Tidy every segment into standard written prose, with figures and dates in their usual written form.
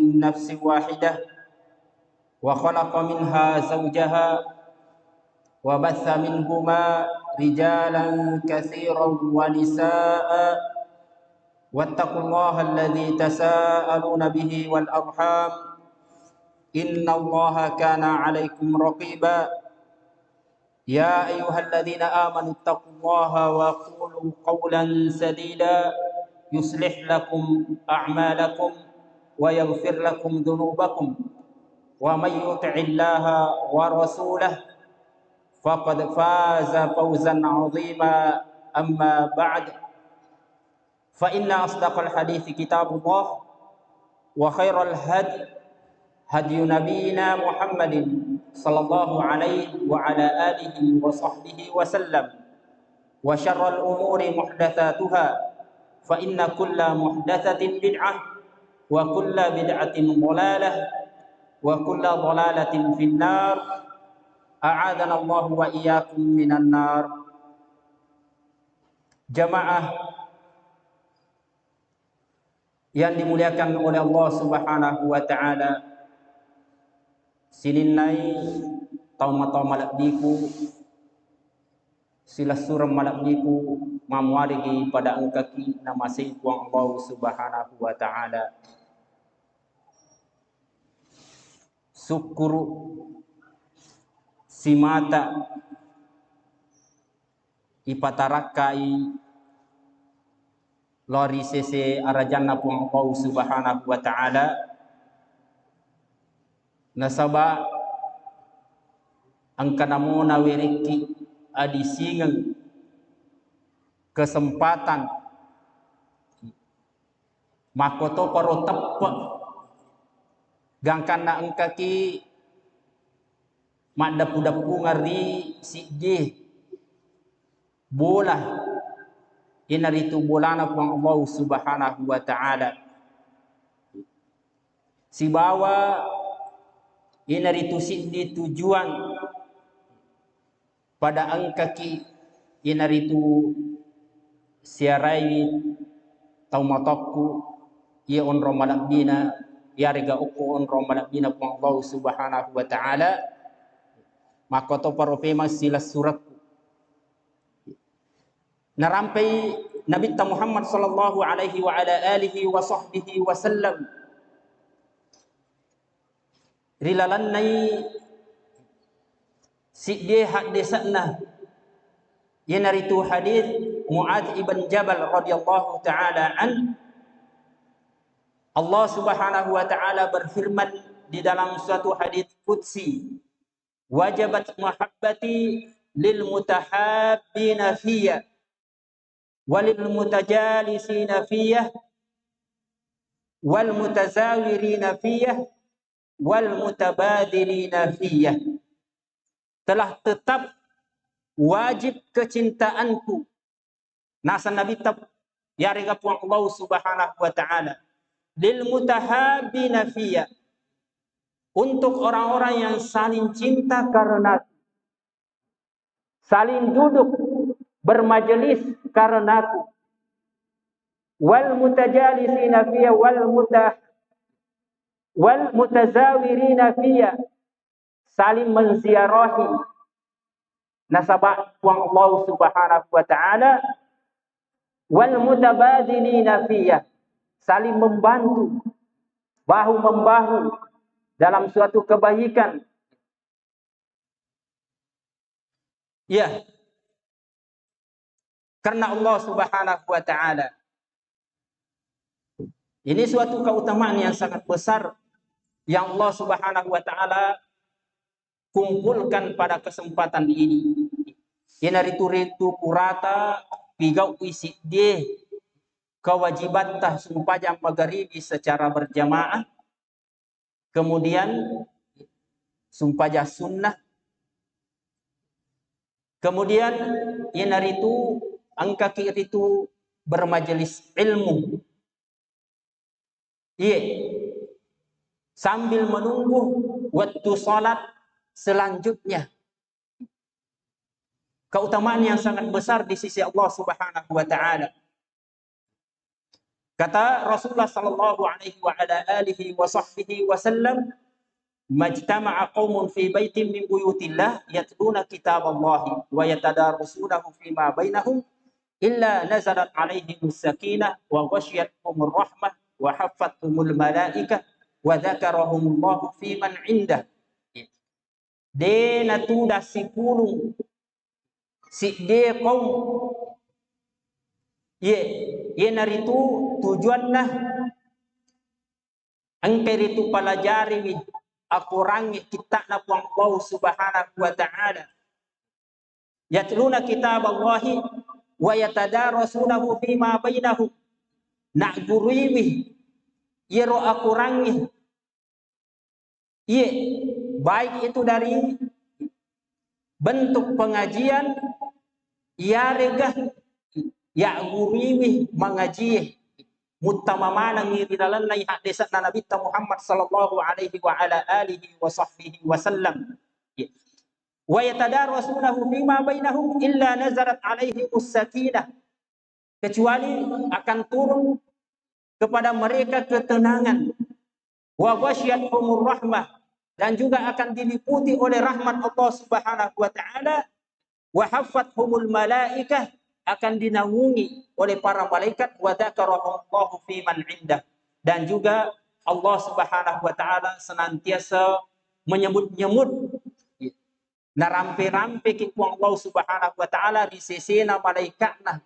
من نفس واحدة وخلق منها زوجها وبث منهما رجالا كثيرا ونساء واتقوا الله الذي تساءلون به والأرحام إن الله كان عليكم رقيبا يا أيها الذين آمنوا اتقوا الله وقولوا قولا سديدا يصلح لكم أعمالكم ويغفر لكم ذنوبكم ومن يطع الله ورسوله فقد فاز فوزا عظيما أما بعد فإن أصدق الحديث كتاب الله وخير الهدي هدي نبينا محمد صلى الله عليه وعلى آله وصحبه وسلم وشر الأمور محدثاتها فإن كل محدثة بدعة وكل بدعة ضلالة وكل ضلالة في النار أعاذنا الله وإياكم من النار. Jamaah yang dimuliakan oleh Allah Subhanahu wa taala, sininai tauma malak diku sila suram malak diku mamuarigi pada angkaki nama saytuang Allah Subhanahu wa taala. Syukuru simata ipatarakai lori sese arajanna puang Allah Subhanahu wa taala nasaba angkanamona wereki adisingang kesempatan makoto paro teppek gangkana angkaki madapu-dapu ngari sijih bola inaritu bolana puang Allah Subhanahu wa taala si bawa inaritu sidi tujuan pada angkaki inaritu siarai tau matokku ia on romalak bina ya rega uku on romalak bina puang Allah Subhanahu wa taala makoto paropema sila surat narampai Nabi Muhammad sallallahu alaihi wa ala alihi wa sahbihi wa sallam rilalannai sidde hadde sanna yanaritu hadis Muadz ibn Jabal radhiyallahu taala an Allah Subhanahu wa taala berfirman di dalam suatu hadis qudsi wajabat mahabbati lil mutahabbina fiyya walil mutajalisina fiyya wal mutazawirina fiyya wal mutabadilina fiyya. Telah tetap wajib kecintaanku nasa nabi tab ya rega puang Allah Subhanahu wa taala lil mutahabbina fiyya, untuk orang-orang yang saling cinta karena saling duduk bermajelis karena wal mutajalisina fiyya wal mutazawirina fiyya, saling menziarahi nasabah puang Allah Subhanahu wa taala wal mutabadilina fiyya, saling membantu bahu membahu dalam suatu kebaikan. Ya, karena Allah Subhanahu wa taala. Ini suatu keutamaan yang sangat besar yang Allah Subhanahu wa taala kumpulkan pada kesempatan ini. Inaritu purata pigau isi dia kewajiban tah sumpah magharibi secara berjamaah, kemudian sumpah sunnah, kemudian inaritu angka itu bermajelis ilmu. Iya, sambil menunggu waktu salat selanjutnya. Keutamaan yang sangat besar di sisi Allah Subhanahu wa taala. Kata Rasulullah sallallahu alaihi wa ala alihi wa sahbihi wasallam, majtama'a qaumun fi baitin min buyutillah yatluna kitaballahi wa yatadarasunahu fima bainahum illa nazalat alaihimus sakinah wa ghasyiyatuhumur rahmah wa haffathumul malaikah wa dzakarahumullahu fi man indah. De natuda sipulung si de kaum ye naritu tujuanna angker itu pelajari wi akurangi kita na Allah subhanahu wa ta'ala. Yatluna kitaballahi wa yatadarasunahu fima bainahum. Nak guriwi yero akurangi baik itu dari bentuk pengajian ya regah ya guriwi mengaji mutamamana ngiri dalan nai hadis Nabi Muhammad sallallahu alaihi wa ala alihi wa sahbihi wasallam. Wa yatadarasunahu fima bainahum illa nazarat alaihi sakinah, kecuali akan turun kepada mereka ketenangan, wa ghasyiyatuhumur rahmah, dan juga akan diliputi oleh rahmat Allah subhanahu wa ta'ala, wa haffathumul malaikah, akan dinaungi oleh para malaikat, wa dzakarahumullahu fi man indah, dan juga Allah subhanahu wa ta'ala senantiasa menyebut-nyebut na rampe-rampe kitu Allah subhanahu wa ta'ala di sisina malaikatna.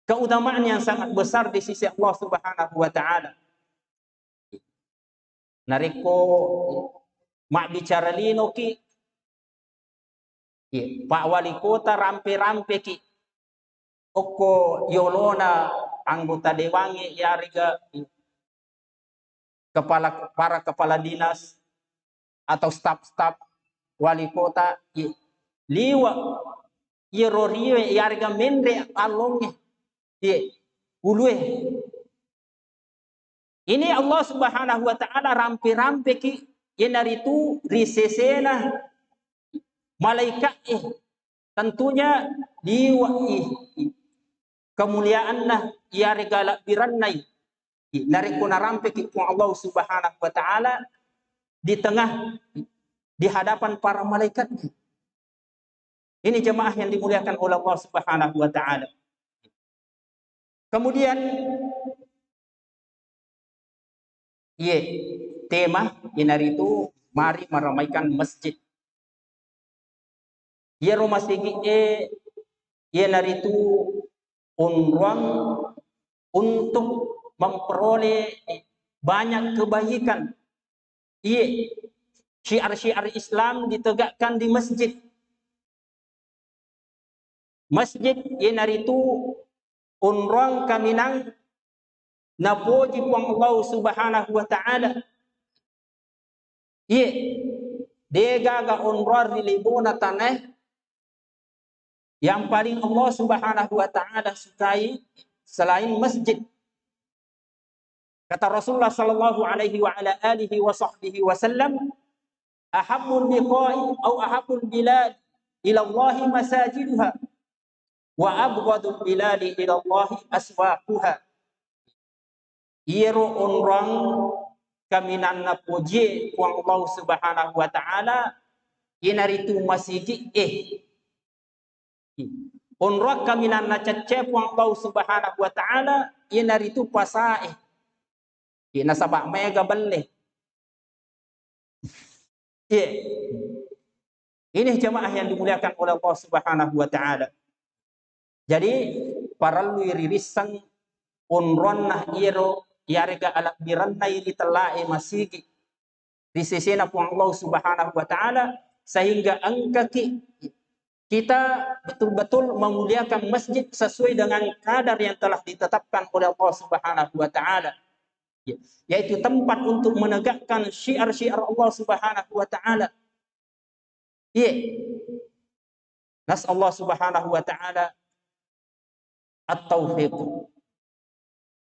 Keutamaan yang sangat besar di sisi Allah subhanahu wa ta'ala. Nariko mak bicara lino ki Pak Wali Kota rampe-rampe ki oko yolona anggota dewangi yariga para kepala dinas atau staf-staf wali kota liwa yeroriwe yariga mendre alonge ulwe. Ini Allah subhanahu wa ta'ala rampe-rampe ki yenaritu risesena malaikat tentunya liwa kemuliaanna ya regala birannai nariko narampe ki Allah subhanahu wa ta'ala di tengah di hadapan para malaikat. Ini jemaah yang dimuliakan oleh Allah subhanahu wa ta'ala. Kemudian tema inari itu mari meramaikan masjid. Rumah sigi inari itu unruang untuk memperoleh banyak kebaikan. Syiar-syiar Islam ditegakkan di masjid. Masjid inari itu unruang kaminang napoji puang Allah subhanahu wa ta'ala. Degaga unruar dilibuna tanah yang paling Allah subhanahu wa ta'ala sukai selain masjid. Kata Rasulullah sallallahu alaihi wa ala alihi wa sahbihi wasallam, ahabbul biqa'i au ahabbul bilad ila Allah masajiduha wa abghadul biladi ila Allah aswaquha. Iro onrang kaminan na puji ku Allah subhanahu wa ta'ala inaritu masigi onrang kaminan na cece ku Allah subhanahu wa ta'ala inaritu pasae nasabak mega balik. Ini jemaah yang dimuliakan oleh Allah subhanahu wa ta'ala. Jadi para luiririsang unron nah iro yarega alak biranna iri telai masigi di sisi na Allah subhanahu wa ta'ala, sehingga kita betul-betul memuliakan masjid sesuai dengan kadar yang telah ditetapkan oleh Allah subhanahu wa ta'ala, yaitu tempat untuk menegakkan syiar-syiar Allah subhanahu wa ta'ala. Nas Allah subhanahu wa ta'ala at-taufiq.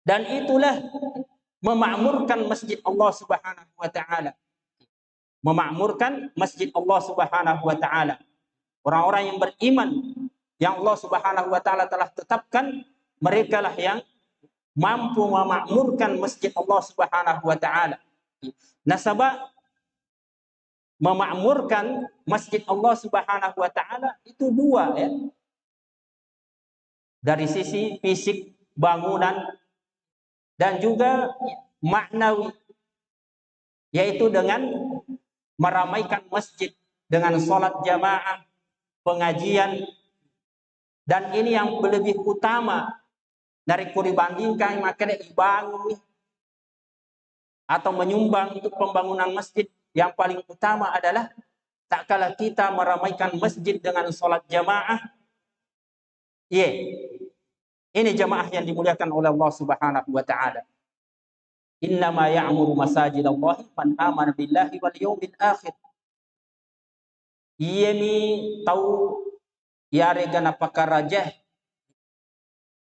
Dan itulah memakmurkan masjid Allah subhanahu wa ta'ala. Memakmurkan masjid Allah subhanahu wa ta'ala. Orang-orang yang beriman yang Allah Subhanahu wa taala telah tetapkan, mereka lah yang mampu memakmurkan masjid Allah Subhanahu wa taala. Nah, sebab memakmurkan masjid Allah Subhanahu wa taala itu dua, ya. Dari sisi fisik bangunan dan juga maknawi, yaitu dengan meramaikan masjid dengan sholat jamaah, pengajian, dan ini yang lebih utama dari dibandingkan makanya dibangun atau menyumbang untuk pembangunan masjid. Yang paling utama adalah tak kala kita meramaikan masjid dengan sholat jamaah. Iya, ini jamaah yang dimuliakan oleh Allah Subhanahu wa taala. Innama ya'muru masajidallahi man amana billahi wal yawmil akhir. Iya ni tahu ya regana pakaraja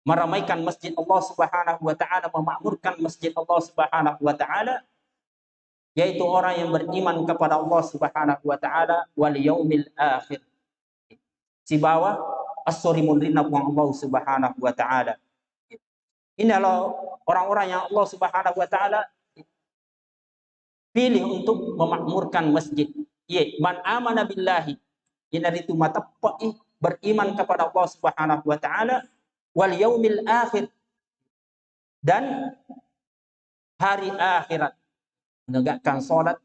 meramaikan masjid Allah Subhanahu wa taala, memakmurkan masjid Allah Subhanahu wa taala, yaitu orang yang beriman kepada Allah Subhanahu wa taala wal yaumil akhir. Si bawah as-surimun rinnakum Allah Subhanahu wa taala. Inilah orang-orang yang Allah Subhanahu wa taala pilih untuk memakmurkan masjid. Ye, man amana billahi, ina itu matapai beriman kepada Allah Subhanahu wa taala wal yaumil akhir, dan hari akhirat, menegakkan salat,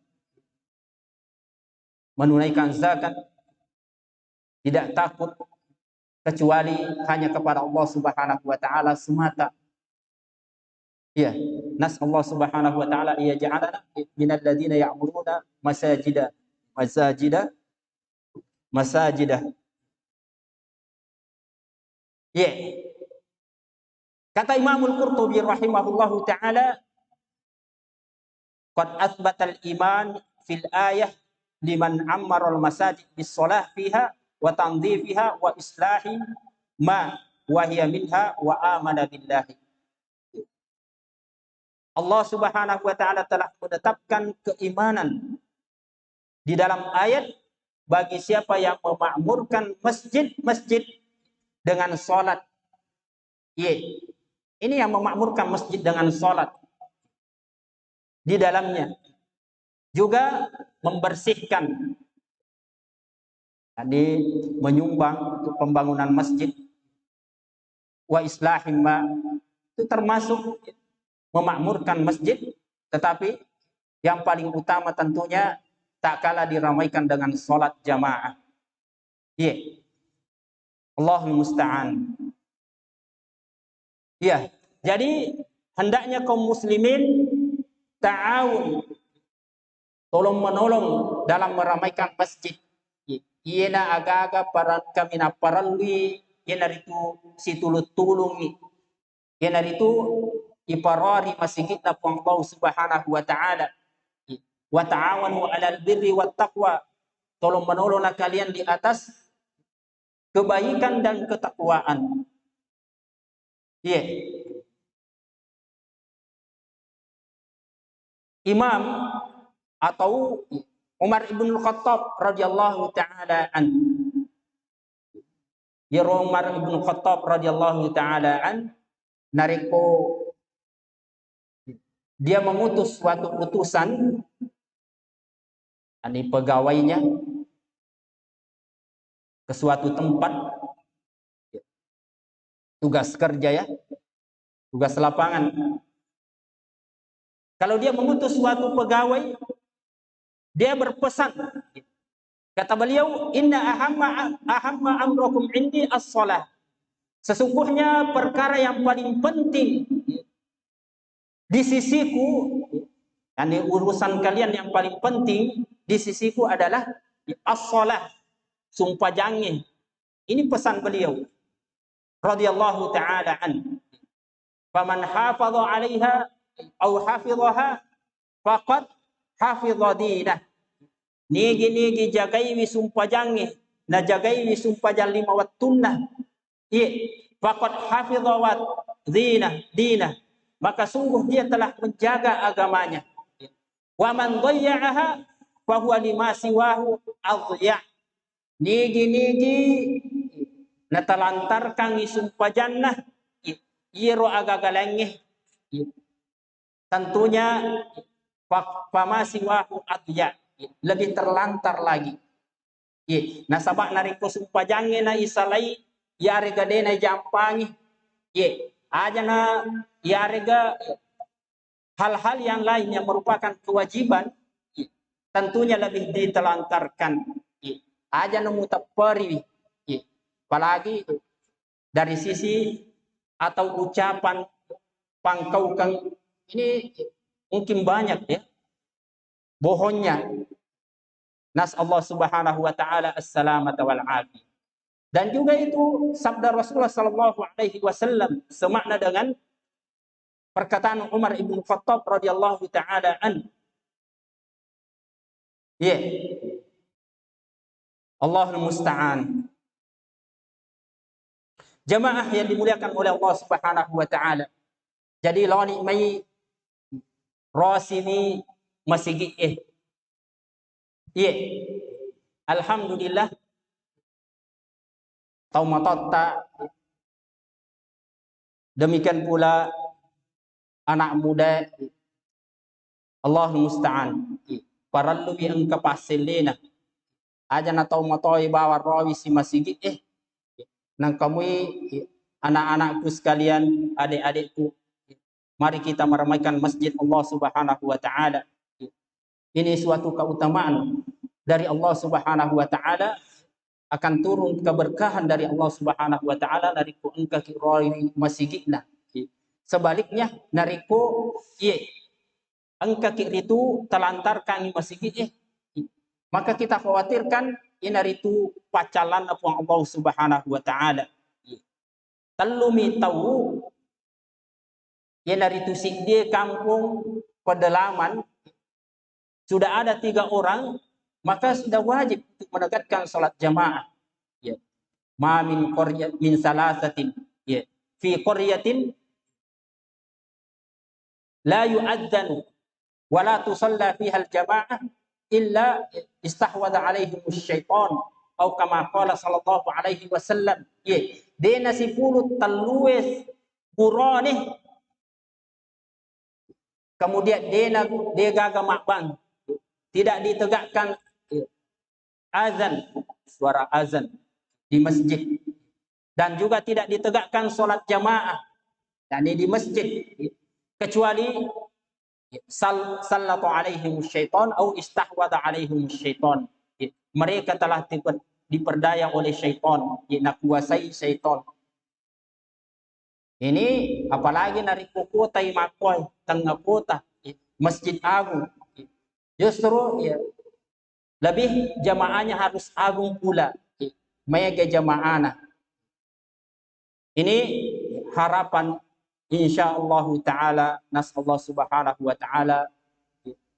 menunaikan zakat, tidak takut kecuali hanya kepada Allah Subhanahu wa taala semata. Ya, nas Allah Subhanahu wa taala ia ja'alana minal ladzina ya'muruna masajida. Ya. Kata Imamul Qurtubi rahimahullahu taala, qad athbata al-iman fil ayah liman ammara al-masajid bis-shalah fiha wa tanzifiha wa islahi ma wa hiya minha wa amana billahi. Allah Subhanahu wa taala telah menetapkan keimanan di dalam ayat bagi siapa yang memakmurkan masjid-masjid dengan salat. Ini yang memakmurkan masjid dengan salat di dalamnya, juga membersihkan, tadi menyumbang untuk pembangunan masjid, wa islahim ma, itu termasuk memakmurkan masjid, tetapi yang paling utama tentunya tak kalah diramaikan dengan salat jamaah. Allahul musta'an. Ya, jadi hendaknya kaum muslimin ta'awun, tolong menolong dalam meramaikan masjid. Iena aga-aga para kami na paralui, iena itu situlut tulungi, iena itu iparari masjid na Allah Subhanahu wa taala. Wa ta'awanu 'alal birri wat taqwa, tolong menolong kalian di atas kebaikan dan ketakwaan. Imam atau Umar ibn Khattab radhiyallahu taala an. Ya, Umar ibn Khattab radhiyallahu taala an nariko, dia mengutus suatu utusan, ini pegawainya ke suatu tempat, tugas kerja ya, tugas lapangan. Kalau dia mengutus suatu pegawai, dia berpesan, kata beliau, inna ahamma amrokum indi as-shalah. Sesungguhnya perkara yang paling penting di sisiku, dan urusan kalian yang paling penting di sisiku adalah as-shalah, sumpah janji. Ini pesan beliau radhiyallahu taala an. Faman hafadha 'alaiha aw hafidhaha faqad hafidha dinah. Nigi jagaiwi sumpah jangi, na jagaiwi sumpah jan lima wattunnah. Faqad hafidha wa dinah. Maka sungguh dia telah menjaga agamanya. Wa man dhayya'aha fa huwa lima siwahu adhiya. Nigi na talantar kang isumpa jannah iro agagalengeh. Tentunya pamasiwahu adya, lebih terlantar lagi. Nasabak nariko sumpa jange na isalai yarega dena jampangi. Aja na yarega hal-hal yang lain yang merupakan kewajiban tentunya lebih ditelantarkan. Aja na mutapari. Apalagi dari sisi atau ucapan pangkaukang ini mungkin banyak ya bohongnya. Nas Allah Subhanahu wa taala as-salamata wal afiyah. Dan juga itu sabda Rasulullah sallallahu alaihi wasallam semakna dengan perkataan Umar ibn Khattab radhiyallahu taala an. Allahul musta'an. Jamaah yang dimuliakan oleh Allah Subhanahu wa taala. Jadi lani mai rasimi masigi alhamdulillah taumatotta, demikian pula anak muda, Allahul musta'an. Parallu bi angka paselena aja na taumatoi bawa rawi si masigi nang kamu anak-anakku sekalian, adik-adikku, mari kita meramaikan masjid Allah Subhanahu wa taala. Ini suatu keutamaan dari Allah Subhanahu wa taala, akan turun keberkahan dari Allah Subhanahu wa taala nariku engka kiroi masigitna. Sebaliknya nariku engka itu telantar kami masigit maka kita khawatirkan inaritu pacalan apa Allah Subhanahu wa taala. Telumi tahu inaritu sigde kampung pedalaman sudah ada 3 orang, maka sudah wajib untuk menegakkan salat jamaah. Ma min qaryat min salasatin fi qaryatin la yu'adzanu wa la tusalla fiha al-jamaah illa istahwada alaihim syaitan atau kama qala sallallahu alaihi wasallam. Dena 10 talues burone kemudian dia gaga makbang, tidak ditegakkan azan, suara azan di masjid, dan juga tidak ditegakkan sholat jamaah yakni di masjid, kecuali sallatu alaihim syaitan atau istahwada alaihim syaitan. Mereka telah diperdaya oleh syaitan, nakuasai syaitan. Ini apalagi dari kota Makoy, tengah kota, masjid agung. Justru lebih jamaahnya harus agung pula, mega jamaahnya. Ini harapan insyaallah taala, nasallahu subhanahu wa taala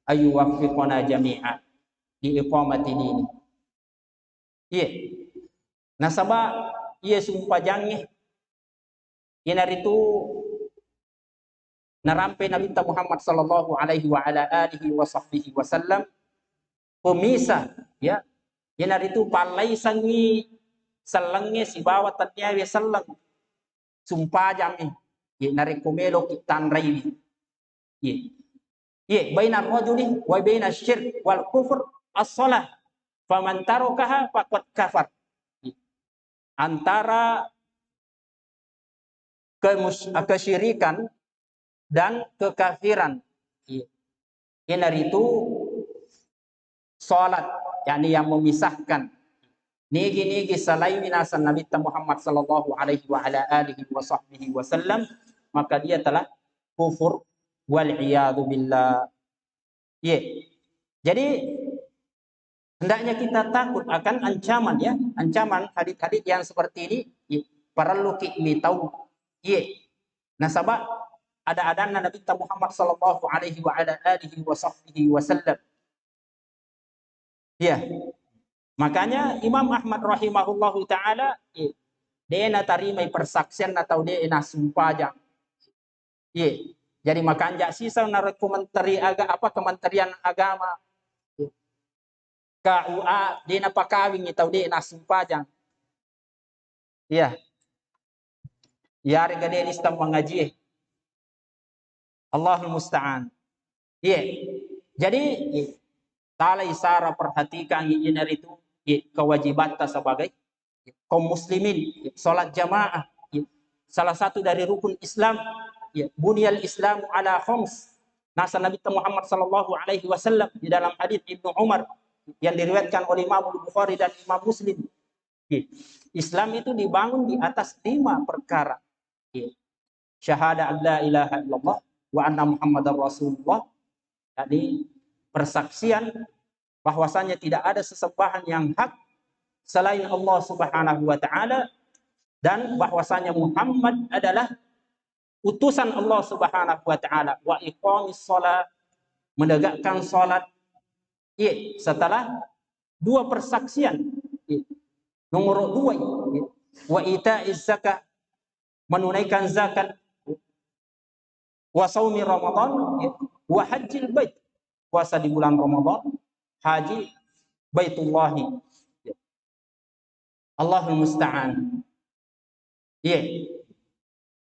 ayu waffiqana jami'a di iqamati dini. Nasaba sumpah jange inaritu narampe Nabi Muhammad sallallahu alaihi wa ala alihi wa sahbihi wasallam pemisah inaritu palai sangi selenge si bawa tanyawe sallang sumpah jami narikumelo kitan raini baina rajuli wa baina syirk wal kufur as-salah faman tarakaha faqad kafar. Antara kesyirikan dan kekafiran itu salat, yakni yang memisahkan nigi selain minasan Nabi Muhammad sallallahu alaihi wa ala alihi wa sahbihi wasallam, maka dia telah kufur wal iyadu billah. Jadi hendaknya kita takut akan ancaman hadits-hadits yang seperti ini. Perlu kita tahu. Nasabah ada Nabi Muhammad sallallahu alaihi wa ala alihi wa sahbihi wasallam. Makanya Imam Ahmad rahimahullahu taala dia tarimai persaksian atau dia sumpah. Jadi makanya sisa na Kementerian Agama KUA dia pakawing atau dia sumpah. Iya. Yari gade istam mengaji. Allahul musta'an. Iya. Jadi talai sara perhatikan engineer itu kewajiban kita sebagai kaum muslimin, salat jamaah, salah satu dari rukun Islam. Bunyal Islam ala khams. Nasa Nabi Muhammad sallallahu alaihi wasallam di dalam hadis Ibnu Umar yang diriwayatkan oleh Imam Bukhari dan Imam Muslim. Islam itu dibangun di atas 5 perkara. Syahadah la ilaha illallah wa anna Muhammadar Rasulullah. Jadi persaksian bahwasanya tidak ada sesembahan yang hak selain Allah Subhanahu wa taala dan bahwasanya Muhammad adalah utusan Allah Subhanahu wa taala, wa iqamis shalah, menegakkan salat. Setelah 2 persaksian. Nomor 2, wa ita'iz zakah, menunaikan zakat, wa shaumi Ramadan, wa hajjil bait, puasa di bulan Ramadan, haji baitullahi. Allahul musta'an.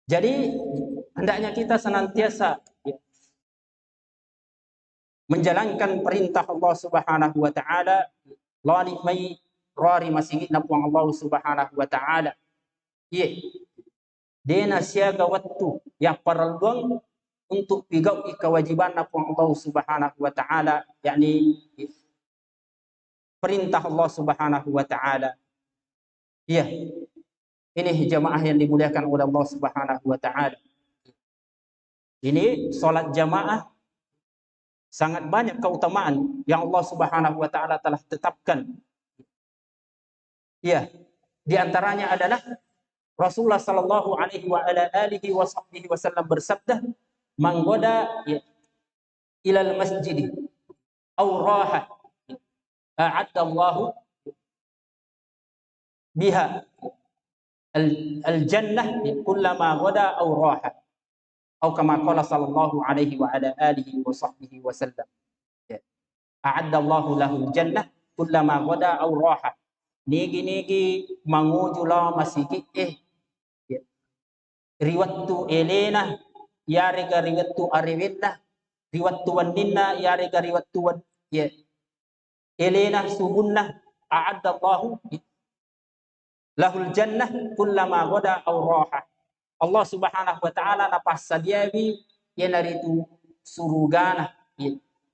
Jadi hendaknya kita senantiasa menjalankan perintah Allah Subhanahu wa taala, lani mai rari masingit na puang Allah Subhanahu wa taala. Dena siaga waktu yang perluang untuk pigau kewajiban na puang Allah Subhanahu wa taala, yakni perintah Allah Subhanahu wa taala. Ini jamaah yang dimuliakan oleh Allah Subhanahu wa taala. Ini salat jamaah sangat banyak keutamaan yang Allah Subhanahu wa taala telah tetapkan. Di antaranya adalah Rasulullah sallallahu alaihi wa ala alihi wasallam bersabda, "Man ghada ilal masjid aw raha a'adda Allahu biha al-jannah kullama ghada aw raha." Atau kama qala sallallahu alaihi wa ala alihi wasallam. A'adda Allahu lahul jannah kullama ghada aw raha. Nigi manguju la masiki riwattu elena yarega riwattu arewinna riwattu wanninna yarega riwattu elena subunna a'adda Allahu lahul jannah kullama ghada aw raha. Allah Subhanahu wa taala napas sadiawi yenaritu surugana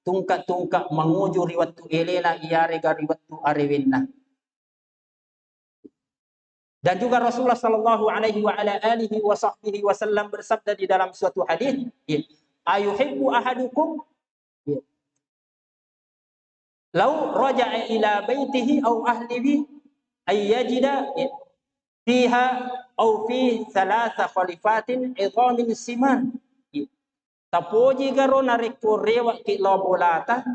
tungka manguju riwattu elena yarega riwattu arewinna. Dan juga Rasulullah sallallahu alaihi wa ala alihi wasallam bersabda di dalam suatu hadis, ayuhibbu ahadukum law raja'a ila baitihi aw ahlihi ay yajida fiha aw fi thalatha khalifatin idhamin siman. Tapoji garo nareko rewa ki lobolata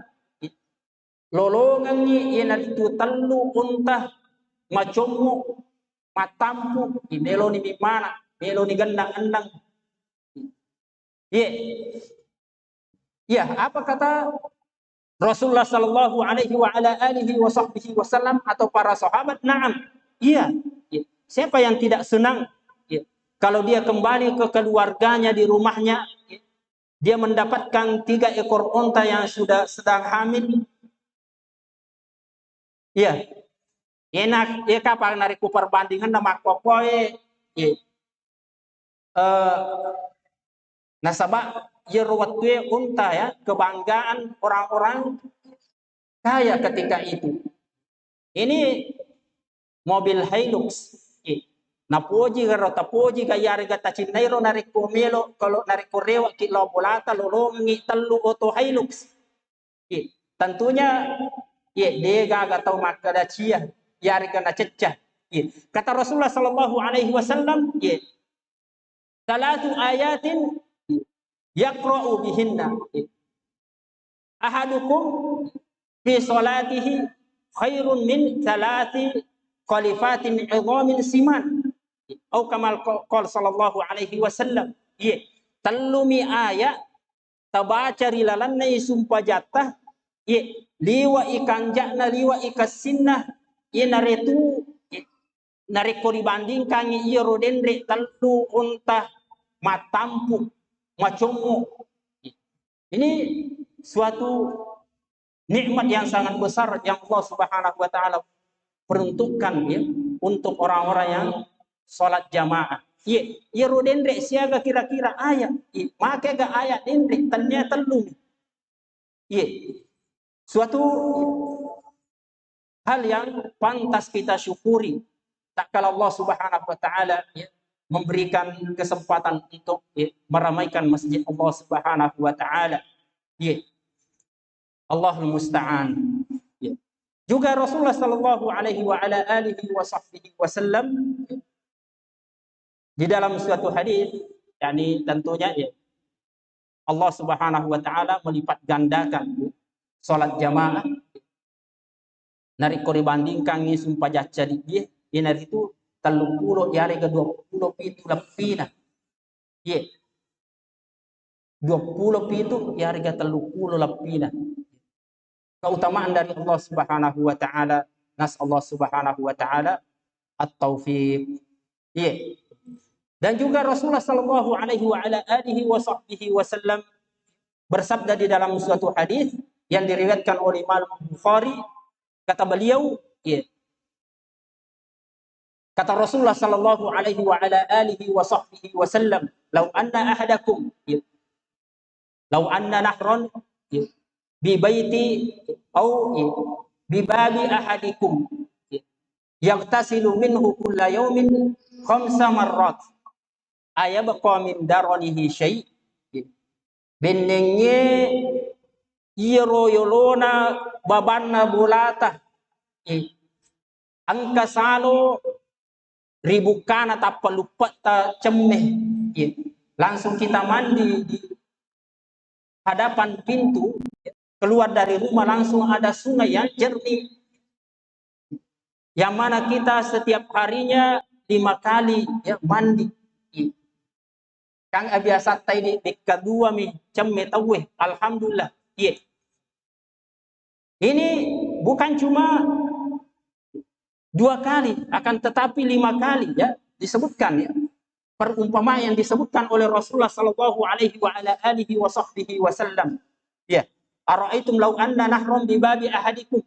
lolongan ni yenaritu tallu unta macomo matampu di melo ni mimana melo ni gandang andang. Apa kata Rasulullah sallallahu alaihi wa ala alihi wasallam atau para sahabat? Naam. Siapa yang tidak senang kalau dia kembali ke keluarganya di rumahnya, dia mendapatkan 3 ekor unta yang sudah sedang hamil. Enak, kapal nariku perbandingan nama kokoe. Nasabah yerwatwe unta kebanggaan orang-orang kaya ketika itu. Ini mobil Hilux. Napoji garo tapoji gayari gata cinairo nariko melo kalau nariko rewa ki lobolata lolongi telu auto Hilux. Tentunya dega gatau makada cia yari kana cecah. Kata Rasulullah sallallahu alaihi wasallam, salatu ayatin yaqra'u bihinna ahadukum fi salatihi khairun min salati khalifatin idhamin siman. Atau kamal qol sallallahu alaihi wasallam, tallumi ayat tabaca rilalannai sumpah jatah liwa ikan jakna liwa ikas sinnah inaretu nariko dibandingkan iro dendre telu unta matampu macomo. Ini suatu nikmat yang sangat besar yang Allah Subhanahu wa taala peruntukkan ya untuk orang-orang yang salat jamaah. Iro dendre siaga kira-kira ayat. Make ga ayat dendre ternyata telu. Suatu hal yang pantas kita syukuri. Tak kalau Allah Subhanahu wa taala memberikan kesempatan untuk meramaikan masjid Allah Subhanahu wa taala. Allahul musta'an. Juga Rasulullah sallallahu alaihi wa ala alihi wa sahbihi wasallam di dalam suatu hadis, yakni tentunya Allah Subhanahu wa taala melipat gandakan salat jamaah. Nariko dibandingkan ni sumpah jaca di dia nari itu 30 yare ke 20 pitu lepina. 20 pitu yare ke 30 lepina. Keutamaan dari Allah Subhanahu wa taala, nas Allah Subhanahu wa taala at-taufiq. Dan juga Rasulullah sallallahu alaihi wa ala alihi wa sahbihi wasallam bersabda di dalam suatu hadis yang diriwayatkan oleh Imam Bukhari, kata beliau, kata Rasulullah sallallahu alaihi wa ala alihi wa sahbihi wasallam, "Lau anna ahadakum lau anna nahran bi baiti au bi babi ahadikum yaghtasilu minhu kulla yawmin 5 marrat ayabqa min daranihi syai' benenge iro yolona babanna bulata angka salo ribukana tapa lupa ta cemeh langsung kita mandi di hadapan pintu, keluar dari rumah langsung ada sungai yang jernih yang mana kita setiap harinya 5 kali mandi. Kang biasa tay di kedua mi cemeh tawe alhamdulillah. Ini bukan cuma 2 kali, akan tetapi 5 kali disebutkan perumpamaan yang disebutkan oleh Rasulullah sallallahu alaihi wa ala alihi wa sahbihi wasallam. Ara'aitum law anna nahram bi babi ahadikum.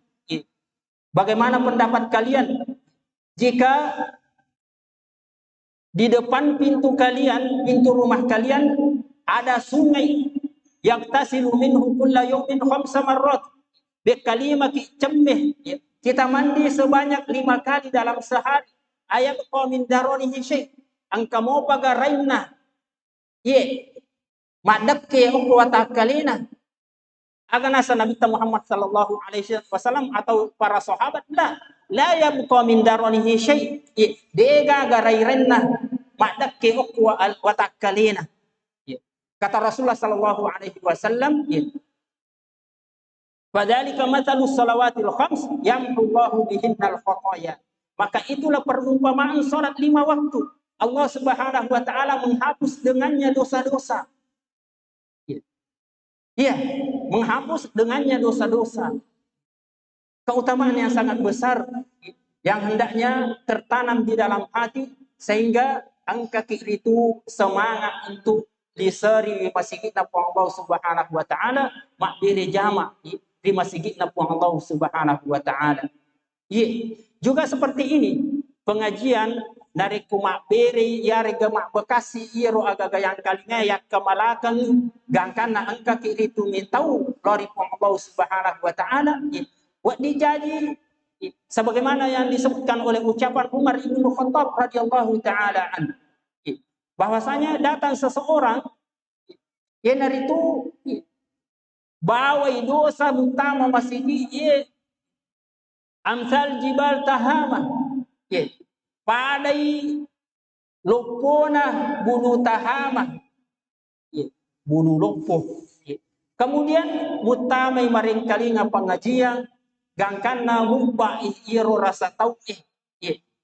Bagaimana pendapat kalian jika di depan pintu kalian, pintu rumah kalian ada sungai yang tasilu minhu kulla yawmin 5 marrat. Bekalima ki cemeh. Kita mandi sebanyak 5 kali dalam sehari. Ayat min daronihi syai'. Angka mo pagaraina. Madekke o watakalina. Aga nasa Nabi Muhammad sallallahu alaihi wasallam atau para sahabat la yabqa min daronihi syai'. Dega garairena madekke o watakalina. Kata Rasulullah sallallahu alaihi wasallam, "Fadzalika matsalus salawatil khams yamhullahu bihinnal khataya." Maka itulah perumpamaan salat 5 waktu. Allah Subhanahu wa taala menghapus dengannya dosa-dosa. Menghapus dengannya dosa-dosa. Keutamaan yang sangat besar yang hendaknya tertanam di dalam hati sehingga angka itu semangat untuk diseri masjid kita Allah Subhanahu wa taala makdiri jama di masjid kita Allah Subhanahu wa taala. Juga seperti ini pengajian dari kumak beri yare gemak bekasi iro agaga yang kalinya yak kemalakan gangkana angka kiri tu mitau lori Allah Subhanahu wa taala buat dijaji sebagaimana yang disebutkan oleh ucapan Umar bin Khattab radhiyallahu taala an, bahwasanya datang seseorang yang dari itu bawa dosa utama masih amsal jibal tahama padai lopona bulu tahama bulu lopo. Kemudian mutamai maring kalinga pengajian gangkana mubba iro rasa tauhid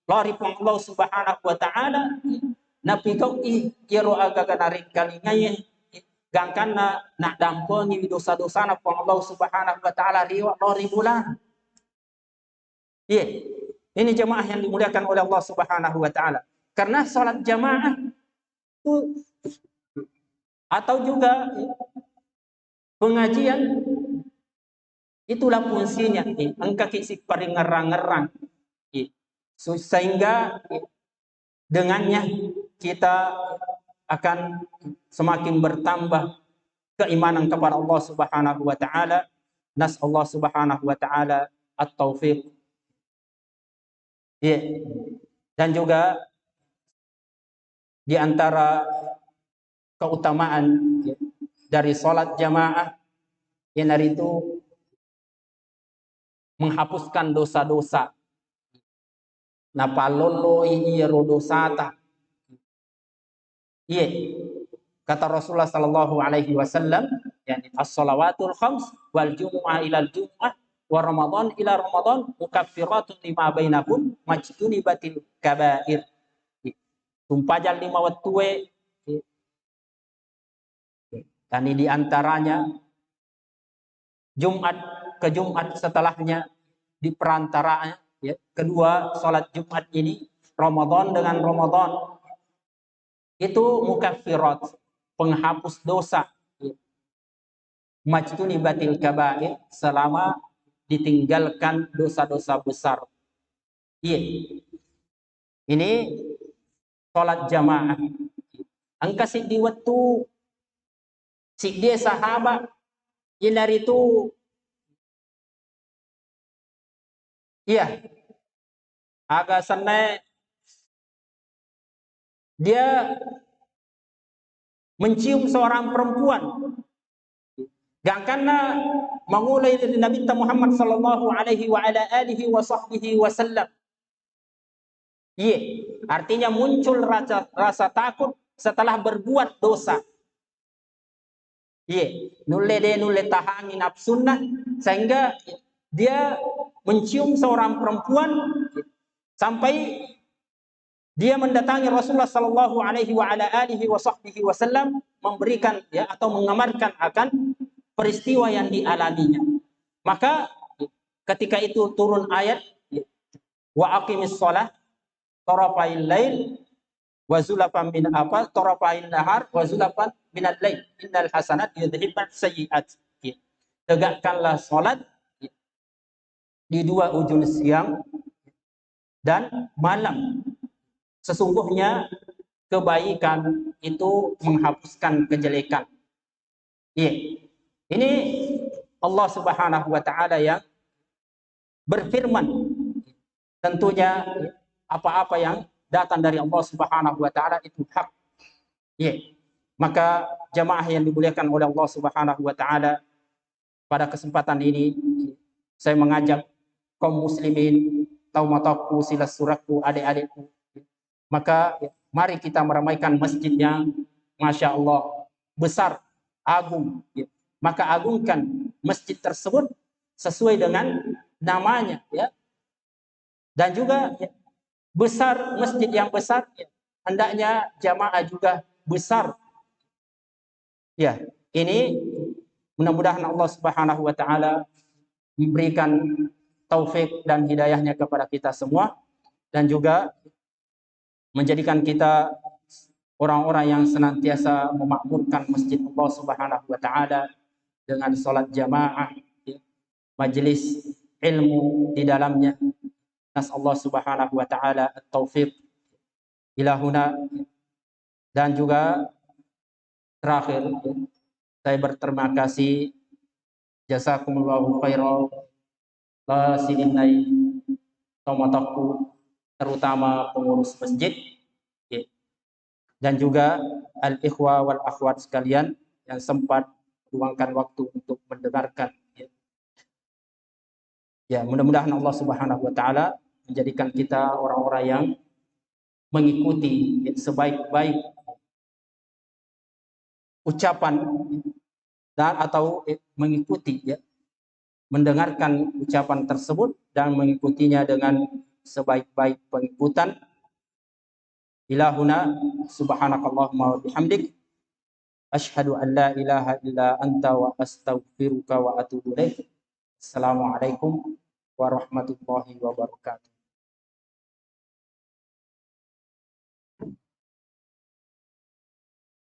lari pang Allah Subhanahu wa taala napi kau iro agaga naring kalinga gangkana nak damponi dosa-dosa na pang Allah Subhanahu wa taala riwa lari bulan. Ini jamaah yang dimuliakan oleh Allah Subhanahu wa taala. Karena salat jamaah itu atau juga pengajian itulah fungsinya. Engka kisi paring ngerang-ngerang. Sehingga dengannya kita akan semakin bertambah keimanan kepada Allah Subhanahu wa taala. Nas Allah Subhanahu wa taala at-taufiq. Ya. Dan juga di antara keutamaan dari salat jamaah yang hari itu menghapuskan dosa-dosa. Napalolo iya rodosata. Iya. Kata Rasulullah sallallahu alaihi wasallam, yani as-salawatul khams wal jumu'ah ilal jumu'ah wa ramadan ila ramadan mukaffiratun lima bainakum majtunibatil kabair. Tumpajal lima wattue. Dan di antaranya Jumat ke Jumat setelahnya di perantaranya ya, kedua salat Jumat ini Ramadan dengan Ramadan itu mukaffirat, penghapus dosa ya. Majtunibatil kabair, selama ditinggalkan dosa-dosa besar. Iya. Ini salat jamaah. Angka si di waktu si dia sahabat yang dari itu iya agak senai dia mencium seorang perempuan. Gak karena mengulai dari Nabi Muhammad sallallahu alaihi wa ala alihi wa sahbihi wasallam. Iya, artinya muncul rasa takut setelah berbuat dosa. Iya, nulle tahangi nafsunnah sehingga dia mencium seorang perempuan sampai dia mendatangi Rasulullah sallallahu alaihi wa ala alihi wa sahbihi wasallam memberikan ya atau mengamarkan akan peristiwa yang dialaminya. Maka ketika itu turun ayat wa aqimis shalah tarafail lail wa zulafan min apa tarafain nahar wa zulafan minal lail innal hasanat yudhibban sayyi'at. Tegakkanlah salat di dua ujung siang dan malam. Sesungguhnya kebaikan itu menghapuskan kejelekan. Iya. Ini Allah Subhanahu wa taala yang berfirman. Tentunya apa-apa yang datang dari Allah Subhanahu wa taala itu hak. Iya. Maka jamaah yang dimuliakan oleh Allah Subhanahu wa taala, pada kesempatan ini saya mengajak kaum muslimin, taumataku, silas suratku, adik-adikku. Maka mari kita meramaikan masjid yang Masya Allah besar, agung. Maka agungkan masjid tersebut sesuai dengan namanya, ya. Dan juga besar, masjid yang besar, ya, hendaknya jamaah juga besar. Ya, ini mudah-mudahan Allah Subhanahu wa taala memberikan taufik dan hidayahnya kepada kita semua, dan juga menjadikan kita orang-orang yang senantiasa memakmurkan masjid Allah Subhanahu wa taala dengan salat jamaah, majelis ilmu di dalamnya. Nas Allah Subhanahu wa taala at-taufiq ila huna. Dan juga terakhir saya berterima kasih jazakumullahu khairan la sidinai taumataku, terutama pengurus masjid dan juga al-ikhwa wal akhwat sekalian yang sempat meluangkan waktu untuk mendengarkan. Ya, mudah-mudahan Allah Subhanahu wa taala menjadikan kita orang-orang yang mengikuti sebaik-baik ucapan dan atau mengikuti ya, mendengarkan ucapan tersebut dan mengikutinya dengan sebaik-baik pengikutan. Ilahuna subhanakallahumma wa bihamdik asyhadu an la ilaha illa anta wa astaghfiruka wa atubu ilaik. Assalamualaikum warahmatullahi wabarakatuh.